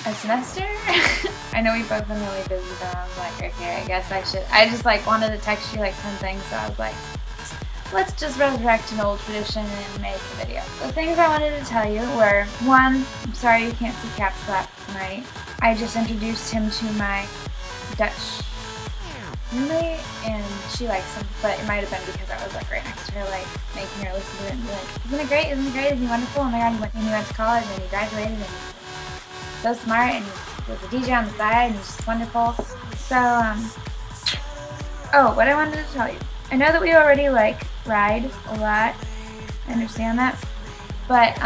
a semester. I know we've both been really busy, though. I was like, okay, I guess I should. I just like wanted to text you like 10 things, so I was like, let's just resurrect an old tradition and make a video. The things I wanted to tell you were, one, I'm sorry you can't see Cap Slap tonight. I just introduced him to my Dutch roommate, and she likes him, but it might have been because I was like right next to her, like making her listen to it and be like, isn't it great? Isn't it great? Isn't he wonderful? Oh my god, he went to college and he graduated and he's so smart and he was a DJ on the side and he's just wonderful. So, oh, what I wanted to tell you. I know that we already like ride a lot. I understand that. But,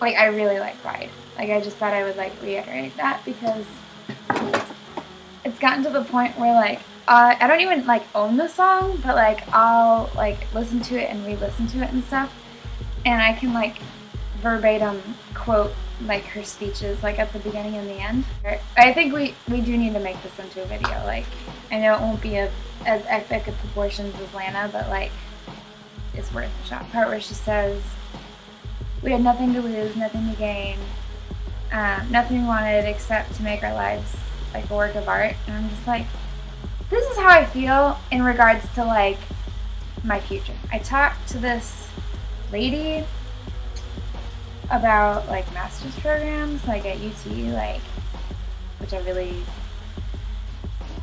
like I really like ride. Like I just thought I would like reiterate that because it's gotten to the point where like I don't even like own the song, but like I'll like listen to it and re-listen to it and stuff, and I can like verbatim quote like her speeches like at the beginning and the end. I think we do need to make this into a video. Like I know it won't be as epic of proportions as Lana, but like it's worth a shot. Part where she says we had nothing to lose, nothing to gain, nothing we wanted except to make our lives like a work of art. And I'm just like, this is how I feel in regards to like my future. I talked to this lady about like master's programs like at UT, like which I really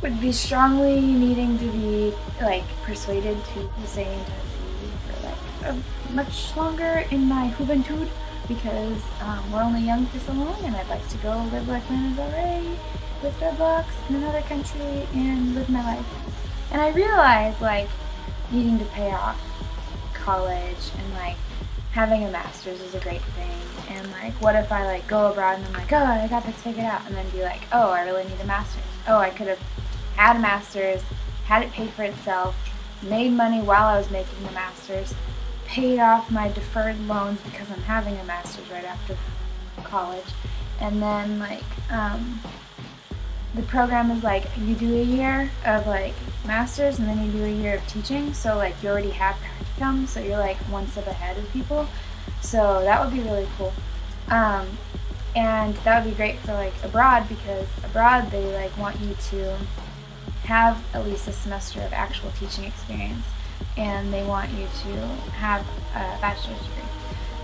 would be strongly needing to be like persuaded to stay in Tennessee for like much longer in my juventud, because we're only young for so long and I'd like to go live like Lana Del Rey with dreadlocks in another country and live my life. And I realized like needing to pay off college and like having a master's is a great thing, and like what if I like go abroad and I'm like, oh, I got this figured out, and then be like, oh, I really need a master's. Oh, I could have had a master's, had it paid for itself, made money while I was making the master's, paid off my deferred loans because I'm having a master's right after college, and then like the program is like you do a year of like master's and then you do a year of teaching, so like you already have practicum, so you're like one step ahead of people. So that would be really cool, and that would be great for like abroad, because abroad they like want you to have at least a semester of actual teaching experience, and they want you to have a bachelor's degree.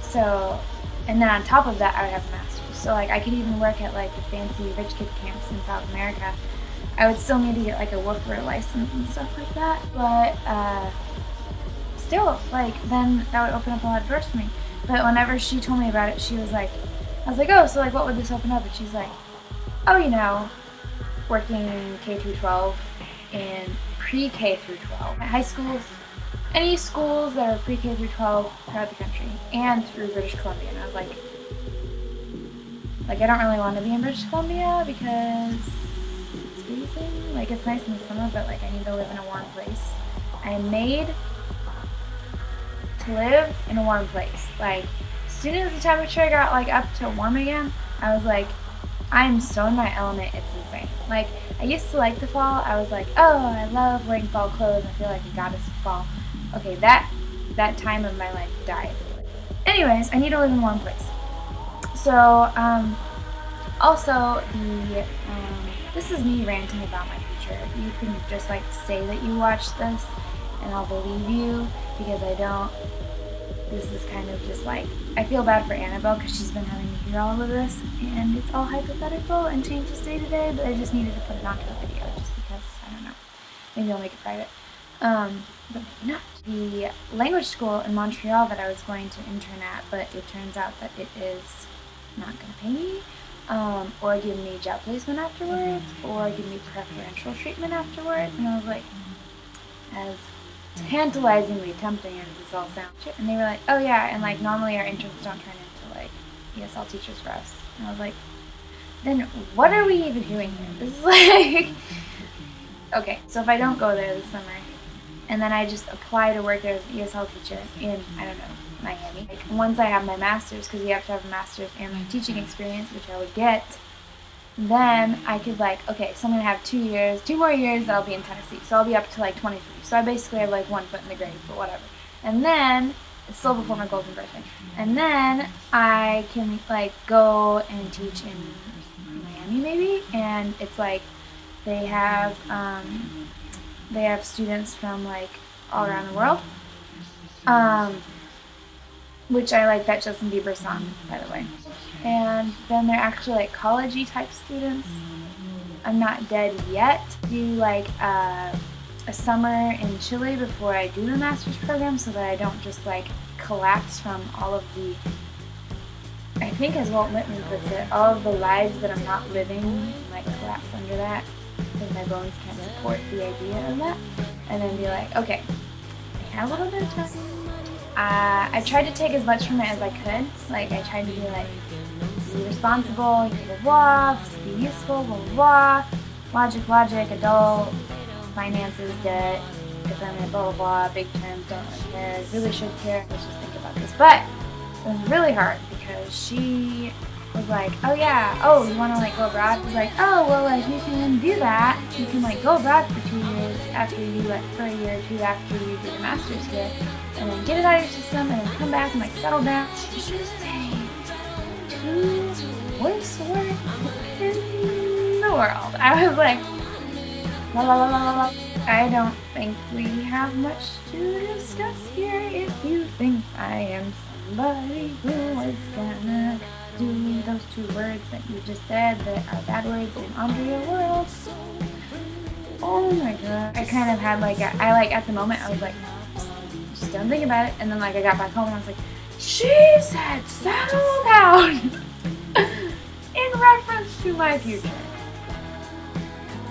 So, and then on top of that I would have a master's. So like I could even work at like the fancy rich kid camps in South America. I would still need to get like a worker license and stuff like that, but still like then that would open up a lot of doors for me. But whenever she told me about it, she was like, I was like, oh, so like what would this open up? And she's like, oh, you know, working K through 12 in pre-K through 12 at high schools, any schools that are pre-K through 12 throughout the country and through British Columbia. And I was like I don't really want to be in British Columbia because it's freezing. Like it's nice in the summer, but like I need to live in a warm place. I am made to live in a warm place. Like as soon as the temperature got like up to warm again, I was like, I'm so in my element, it's insane. Like I used to like the fall. I was like, oh, I love wearing fall clothes. I feel like a goddess of fall. Okay, that time of my life died. Anyways, I need to live in a warm place. So, also this is me ranting about my future. You can just like say that you watched this and I'll believe you, because I don't. This is kind of just like, I feel bad for Annabelle because she's been having to hear all of this, and it's all hypothetical and changes day to day, but I just needed to put it onto a video just because, I don't know, maybe I'll make it private. But maybe not. The language school in Montreal that I was going to intern at, but it turns out that it is not going to pay me, or give me job placement afterwards, or give me preferential treatment afterwards, and I was like, as tantalizingly tempting as this all sounds. And they were like, oh yeah, and like normally our interns don't turn into like ESL teachers for us. And I was like, then what are we even doing here? This is like, okay, so if I don't go there this summer, and then I just apply to work there as an ESL teacher in, I don't know, Miami. Like once I have my master's, because you have to have a master's and my teaching experience, which I would get, then I could like, okay, so I'm going to have 2 more years that I'll be in Tennessee. So I'll be up to like 23. So I basically have like 1 foot in the grave, but whatever. And then, it's still before my golden birthday. And then I can like go and teach in Miami maybe, and it's like they have students from like all around the world, which I like that Justin Bieber song, by the way. And then they're actually like college-y type students. I'm not dead yet. Do like a summer in Chile before I do the master's program, so that I don't just like collapse from all of the, I think as Walt Whitman puts it, all of the lives that I'm not living, like collapse under that, because my bones can't support the idea of that. And then be like, okay, I have a little bit of time. I tried to take as much from it as I could. Like, I tried to be like, be responsible, blah, blah, blah, be useful, blah, blah, blah, logic, adult, finances, debt, deferment, blah, blah, blah, big terms, don't really care, really should care, let's just think about this. But it was really hard because she was like, oh yeah, oh, you want to like go abroad? I was like, oh, well, like, you can do that. You can like go abroad for 2 years after you, like, for a year or two after you do your master's here, and then get it out of your system, and then come back and like settle down. She should say 2 worst words in the world. I was like, la la la la la. I don't think we have much to discuss here. If you think I am somebody who is gonna do those 2 words that you just said that are bad words in onto your world. Oh my god. I kind of had like I like at the moment I was like, just don't think about it. And then like I got back home and I was like, she said settle down in reference to my future.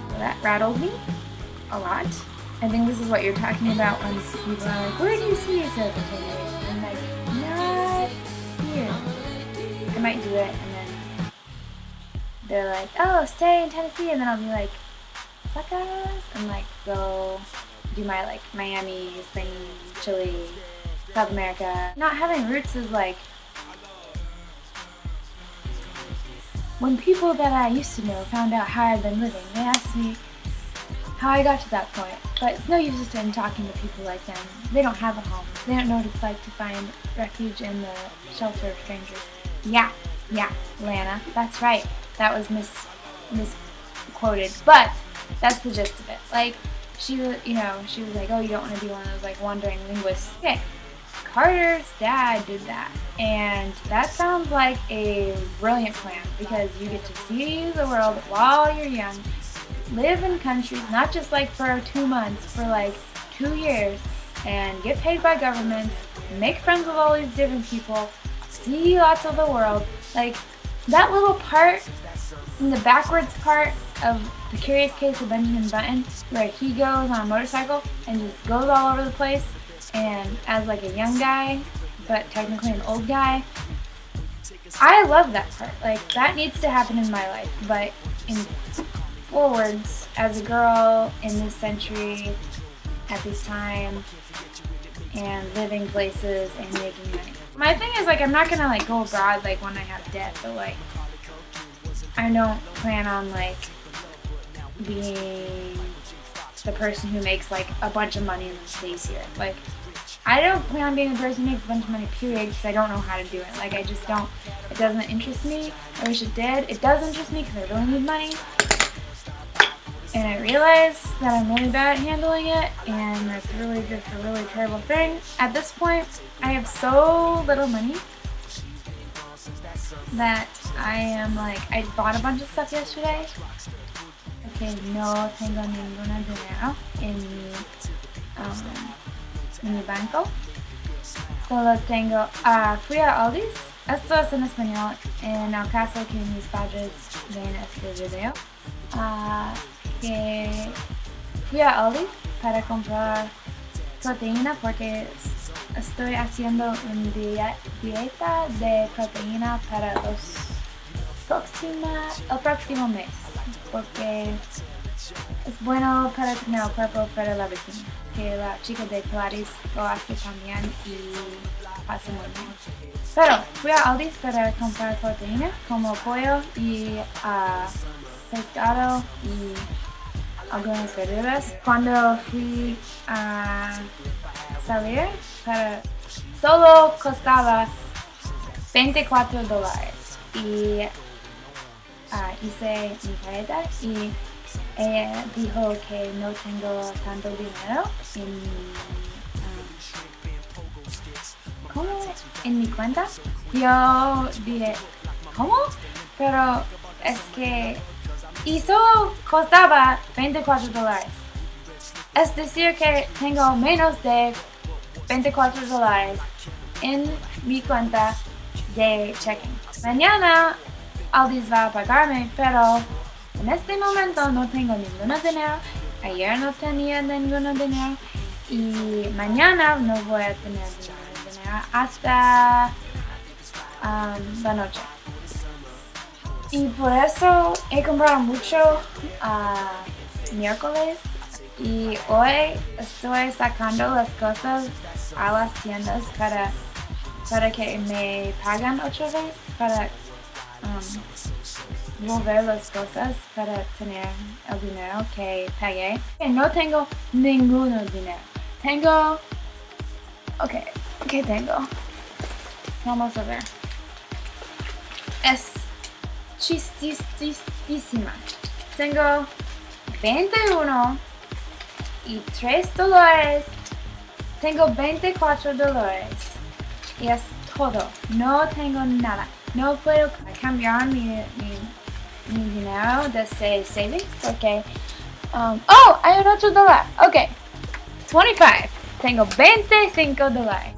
So that rattled me a lot. I think this is what you're talking about when people are like, where do you see yourself in 10 years? I'm like, not here. I might do it, and then they're like, oh, stay in Tennessee, and then I'll be like, fuck us, and like go do my like Miami, Spain, Chile, South America. Not having roots is like, when people that I used to know found out how I've been living, they asked me how I got to that point. But it's no use in talking to people like them. They don't have a home. They don't know what it's like to find refuge in the shelter of strangers. Yeah, Lana, that's right. That was misquoted, but that's the gist of it. Like, she was like, oh, you don't want to be one of those like wandering linguists. Okay, Carter's dad did that, and that sounds like a brilliant plan because you get to see the world while you're young, live in countries, not just like for 2 months, for like 2 years, and get paid by governments, make friends with all these different people, see lots of the world. Like, that little part, in the backwards part of The Curious Case of Benjamin Button, where he goes on a motorcycle and just goes all over the place, and as like a young guy, but technically an old guy, I love that part. Like, that needs to happen in my life, but in forwards, as a girl in this century, at this time, and living places and making money. My thing is, like, I'm not gonna like go abroad like when I have debt, but like I don't plan on like being the person who makes like a bunch of money and then stays here. Like, I don't plan on being the person who makes a bunch of money, period, because I don't know how to do it. Like, I just don't. It doesn't interest me. I wish it did. It does interest me because I really need money. And I realize that I'm really bad at handling it, and that's really just a really terrible thing. At this point, I have so little money that I am like, I bought a bunch of stuff yesterday. Okay, no tengo ninguna dinero en mi banco. Solo tengo, fui a Aldi's. Esto es en español, en el caso que mis padres ven este video. Que fui a Aldi's para comprar proteína porque estoy haciendo una dieta de proteína para el próximo mes, porque es bueno para tener el cuerpo para la vecina, que la chica de Pilates lo hace también y hace muy bien. Pero fui a Aldi's para comprar proteína como pollo y pescado y algunas verduras. Cuando fui a salir, solo costaba $24 y hice mi careta y ella dijo que no tengo tanto dinero en mi, ¿cómo? En mi cuenta. Yo dije, ¿cómo? Pero es que costaba $24. Es decir que tengo menos de $24 en mi cuenta de checking. Mañana Aldis va a pagarme, pero en este momento no tengo ningún dinero. Ayer no tenía ningún dinero y mañana no voy a tener dinero hasta la noche. Y por eso he comprado mucho miércoles y hoy estoy sacando las cosas a las tiendas para que me pagan otra vez, para volver las cosas para tener el dinero que pagué. No tengo ningún dinero. Tengo... ¿qué tengo? Vamos a ver. Es chistísima. Tengo 21 y $3. Tengo $24 y es todo. No tengo nada. No puedo cambiar mi dinero de savings porque hay un $8. Ok, 25. Tengo $25.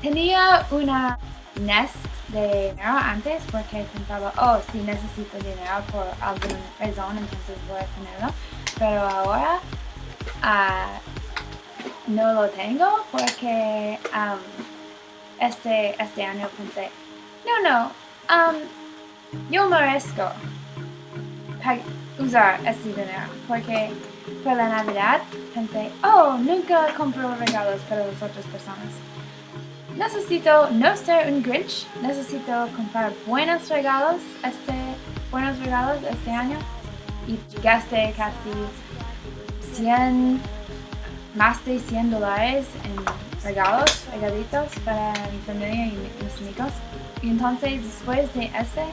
Tenía una nest de dinero antes porque pensaba, si necesito dinero por alguna razón, entonces voy a tenerlo. Pero ahora no lo tengo porque este año pensé, yo merezco usar este dinero porque por la Navidad pensé, nunca compro regalos para las otras personas. Necesito no ser un Grinch, necesito comprar buenos regalos este año y gasté casi más de $100 en regalitos para mi familia y mis amigos. Y entonces después de ese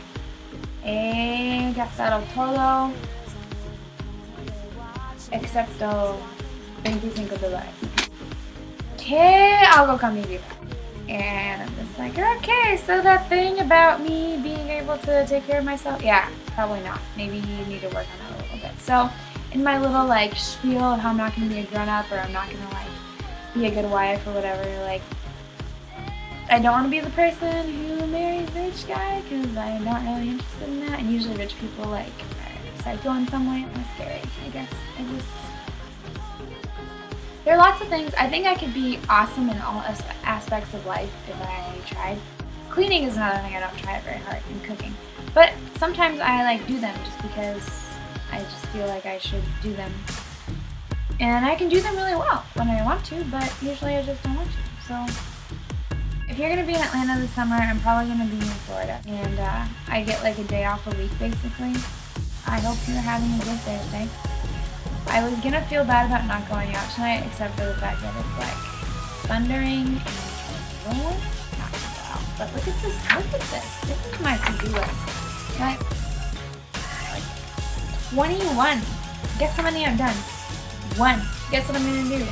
he gastado todo excepto $25. ¿Qué hago con mi vida? And I'm just like, okay, so that thing about me being able to take care of myself, yeah, probably not. Maybe you need to work on that a little bit. So in my little spiel of how I'm not going to be a grown-up or I'm not going to be a good wife or whatever, I don't want to be the person who marries a rich guy because I'm not really interested in that. And usually rich people are psycho in some way. It's scary, I guess. There are lots of things. I think I could be awesome in all aspects of life if I tried. Cleaning is another thing I don't try very hard, and cooking. But sometimes I do them just because I just feel like I should do them. And I can do them really well when I want to, but usually I just don't want to. So if you're going to be in Atlanta this summer, I'm probably going to be in Florida. And I get a day off a week basically. I hope you're having a good Thursday. I was gonna feel bad about not going out tonight, except for the fact that it's thundering and raining. Not too well. But look at this. This is my to-do list. Right? 21. Guess how many I've done? 1. Guess what I'm gonna do?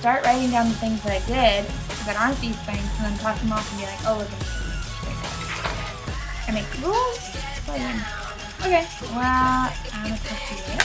Start writing down the things that I did that aren't these things, and then cross them off and be like, look at me. I make rules. Okay. Well, I'm gonna put you there.